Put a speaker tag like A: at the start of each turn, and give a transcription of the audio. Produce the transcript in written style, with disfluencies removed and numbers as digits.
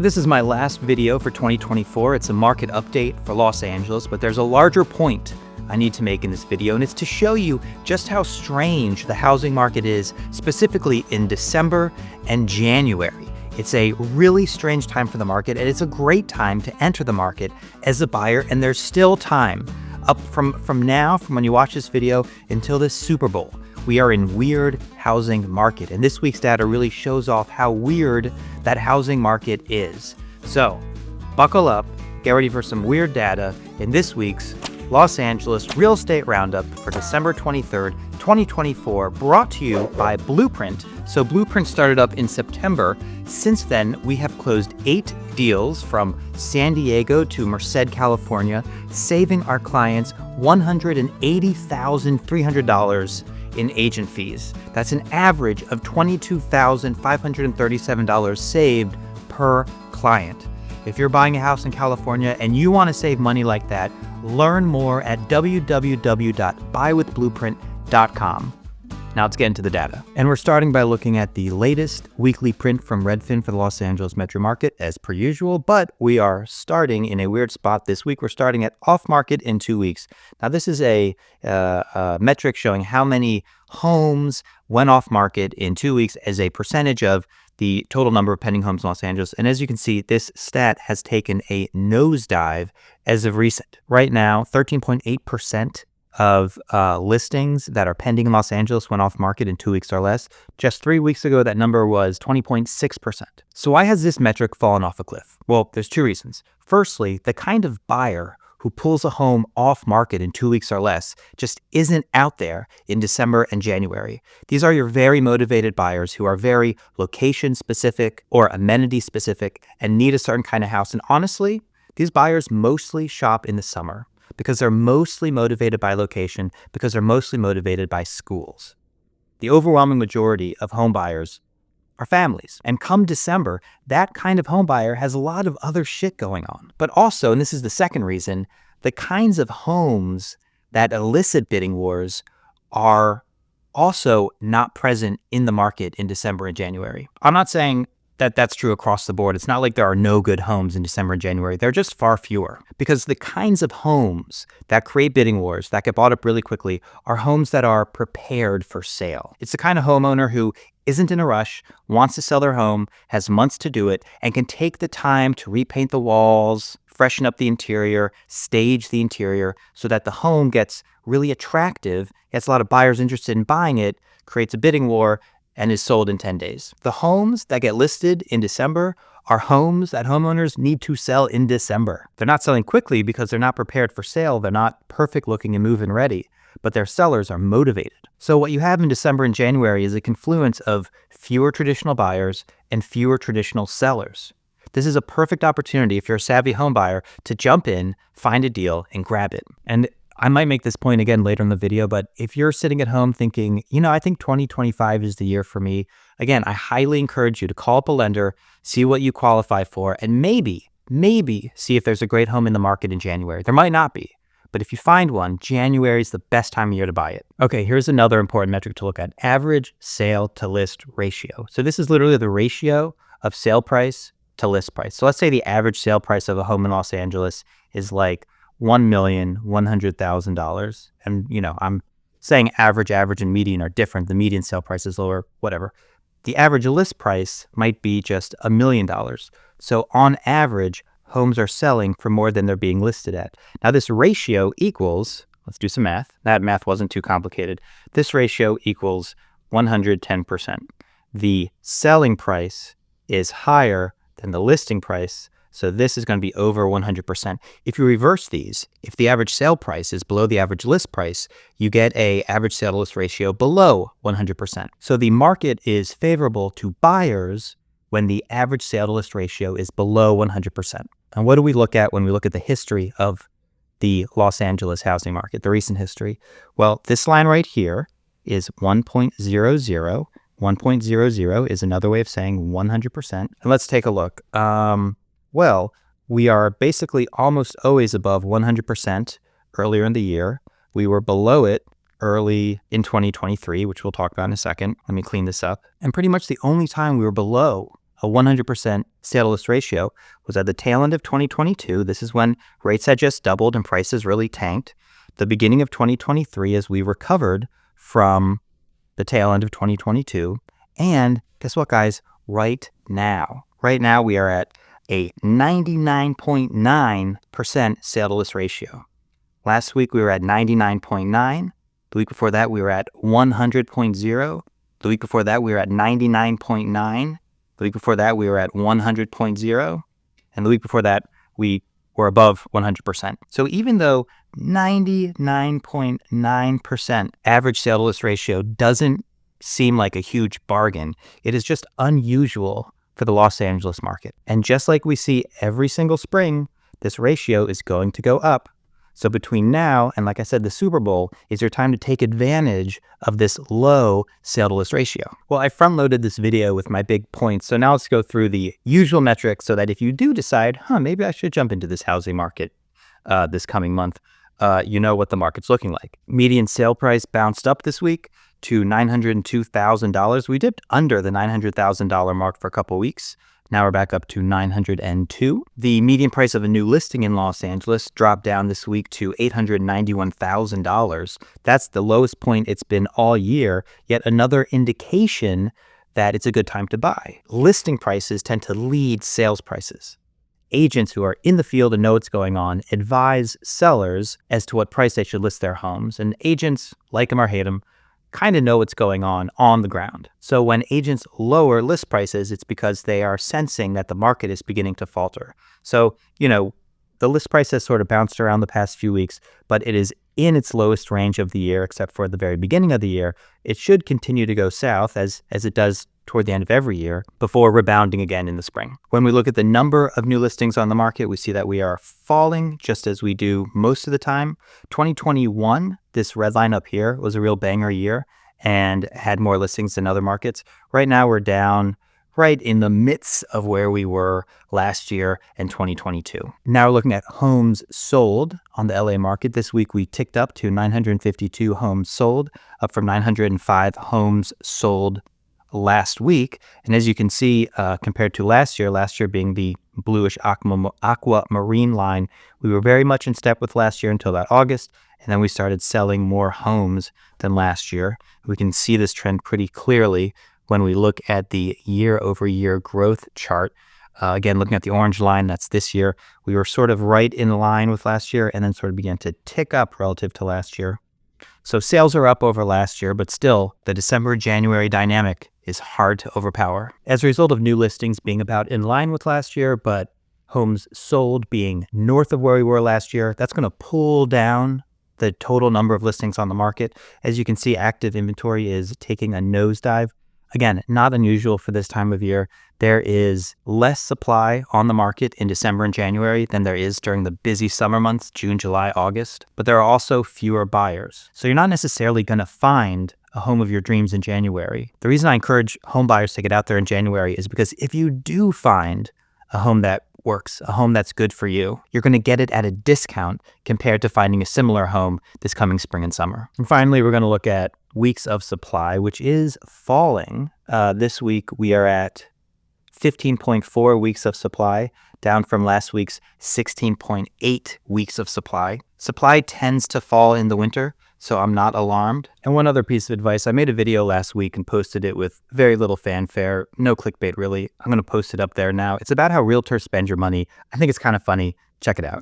A: This is my last video for 2024. It's a market update for Los Angeles, but there's a larger point I need to make in this video, and it's to show you just how strange the housing market is, specifically in December and January. It's a really strange time for the market, and it's a great time to enter the market as a buyer, and there's still time up from now, from when you watch this video until this Super Bowl. We are in weird housing market, and this week's data really shows off how weird that housing market is. So buckle up, get ready for some weird data in this week's Los Angeles Real Estate Roundup for December 23rd, 2024, brought to you by Blueprint. So Blueprint started up in September. Since then, we have closed 8 deals from San Diego to Merced, California, saving our clients $180,300 in agent fees. That's an average of $22,537 saved per client. If you're buying a house in California and you want to save money like that, learn more at www.buywithblueprint.com. Now let's get into the data. And we're starting by looking at the latest weekly print from Redfin for the Los Angeles metro market as per usual, but we are starting in a weird spot this week. We're starting at off market in 2 weeks. Now this is a metric showing how many homes went off market in 2 weeks as a percentage of the total number of pending homes in Los Angeles. And as you can see, this stat has taken a nosedive as of recent. Right now, 13.8% of listings that are pending in Los Angeles went off market in 2 weeks or less. Just 3 weeks ago, that number was 20.6%. So why has this metric fallen off a cliff? Well, there's 2 reasons. Firstly, the kind of buyer who pulls a home off market in 2 weeks or less just isn't out there in December and January. These are your very motivated buyers who are very location specific or amenity specific and need a certain kind of house. And honestly, these buyers mostly shop in the summer because they're mostly motivated by location, because they're mostly motivated by schools. The overwhelming majority of home buyers are families. And come December, that kind of home buyer has a lot of other shit going on. But also, and this is the second reason, the kinds of homes that elicit bidding wars are also not present in the market in December and January. I'm not saying that that's true across the board. It's not like there are no good homes in December and January. They're just far fewer, because the kinds of homes that create bidding wars, that get bought up really quickly, are homes that are prepared for sale. It's the kind of homeowner who isn't in a rush, wants to sell their home, has months to do it, and can take the time to repaint the walls, freshen up the interior, stage the interior, so that the home gets really attractive, gets a lot of buyers interested in buying it, creates a bidding war, and is sold in 10 days. The homes that get listed in December are homes that homeowners need to sell in December. They're not selling quickly because they're not prepared for sale. They're not perfect looking and move-in ready, but their sellers are motivated. So what you have in December and January is a confluence of fewer traditional buyers and fewer traditional sellers. This is a perfect opportunity if you're a savvy home buyer to jump in, find a deal, and grab it. And I might make this point again later in the video, but if you're sitting at home thinking, I think 2025 is the year for me, again, I highly encourage you to call up a lender, see what you qualify for, and maybe see if there's a great home in the market in January. There might not be, but if you find one, January is the best time of year to buy it. Okay, here's another important metric to look at: average sale to list ratio. So this is literally the ratio of sale price to list price. So let's say the average sale price of a home in Los Angeles is like $1,100,000. And, I'm saying average, and median are different. The median sale price is lower, whatever. The average list price might be just $1 million. So on average, homes are selling for more than they're being listed at. Now this ratio equals, let's do some math. That math wasn't too complicated. This ratio equals 110%. The selling price is higher than the listing price, so this is going to be over 100%. If you reverse these, if the average sale price is below the average list price, you get a average sale to list ratio below 100%. So the market is favorable to buyers when the average sale to list ratio is below 100%. And what do we look at when we look at the history of the Los Angeles housing market, the recent history? Well, this line right here is 1.00. 1.00 is another way of saying 100%. And let's take a look. Well, we are basically almost always above 100% earlier in the year. We were below it early in 2023, which we'll talk about in a second. Let me clean this up. And pretty much the only time we were below a 100% sale to list ratio was at the tail end of 2022. This is when rates had just doubled and prices really tanked. The beginning of 2023 as we recovered from the tail end of 2022. And guess what, guys? Right now we are at a 99.9% sale to list ratio. Last week we were at 99.9. The week before that we were at 100.0. The week before that we were at 99.9. The week before that we were at 100.0. And the week before that we were above 100%. So even though 99.9% average sale to list ratio doesn't seem like a huge bargain, it is just unusual for the Los Angeles market. And just like we see every single spring, this ratio is going to go up. So between now and, like I said, the Super Bowl is your time to take advantage of this low sale to list ratio. Well, I front loaded this video with my big points. So now let's go through the usual metrics so that if you do decide, maybe I should jump into this housing market this coming month, you know what the market's looking like. Median sale price bounced up this week to $902,000. We dipped under the $900,000 mark for a couple weeks. Now we're back up to $902,000. The median price of a new listing in Los Angeles dropped down this week to $891,000. That's the lowest point it's been all year, yet another indication that it's a good time to buy. Listing prices tend to lead sales prices. Agents who are in the field and know what's going on advise sellers as to what price they should list their homes. And agents, like them or hate them, kind of know what's going on the ground. So when agents lower list prices, it's because they are sensing that the market is beginning to falter. So, the list price has sort of bounced around the past few weeks, but it is in its lowest range of the year, except for the very beginning of the year. It should continue to go south as it does toward the end of every year before rebounding again in the spring. When we look at the number of new listings on the market, we see that we are falling just as we do most of the time. 2021, this red line up here, was a real banger year and had more listings than other markets. Right now we're down right in the midst of where we were last year in 2022. Now we're looking at homes sold on the LA market. This week we ticked up to 952 homes sold, up from 905 homes sold last week. And as you can see, compared to last year being the bluish aquamarine line, we were very much in step with last year until about August. And then we started selling more homes than last year. We can see this trend pretty clearly when we look at the year-over-year growth chart. Again, looking at the orange line, that's this year. We were sort of right in line with last year and then sort of began to tick up relative to last year. So sales are up over last year, but still the December-January dynamic is hard to overpower. As a result of new listings being about in line with last year, but homes sold being north of where we were last year, that's going to pull down the total number of listings on the market. As you can see, active inventory is taking a nosedive. Again, not unusual for this time of year. There is less supply on the market in December and January than there is during the busy summer months, June, July, August. But there are also fewer buyers. So you're not necessarily going to find a home of your dreams in January. The reason I encourage home buyers to get out there in January is because if you do find a home that works, a home that's good for you, you're going to get it at a discount compared to finding a similar home this coming spring and summer. And finally, we're going to look at weeks of supply, which is falling. This week, we are at 15.4 weeks of supply, down from last week's 16.8 weeks of supply. Supply tends to fall in the winter, so I'm not alarmed. And one other piece of advice, I made a video last week and posted it with very little fanfare, no clickbait really. I'm going to post it up there now. It's about how realtors spend your money. I think it's kind of funny. Check it out.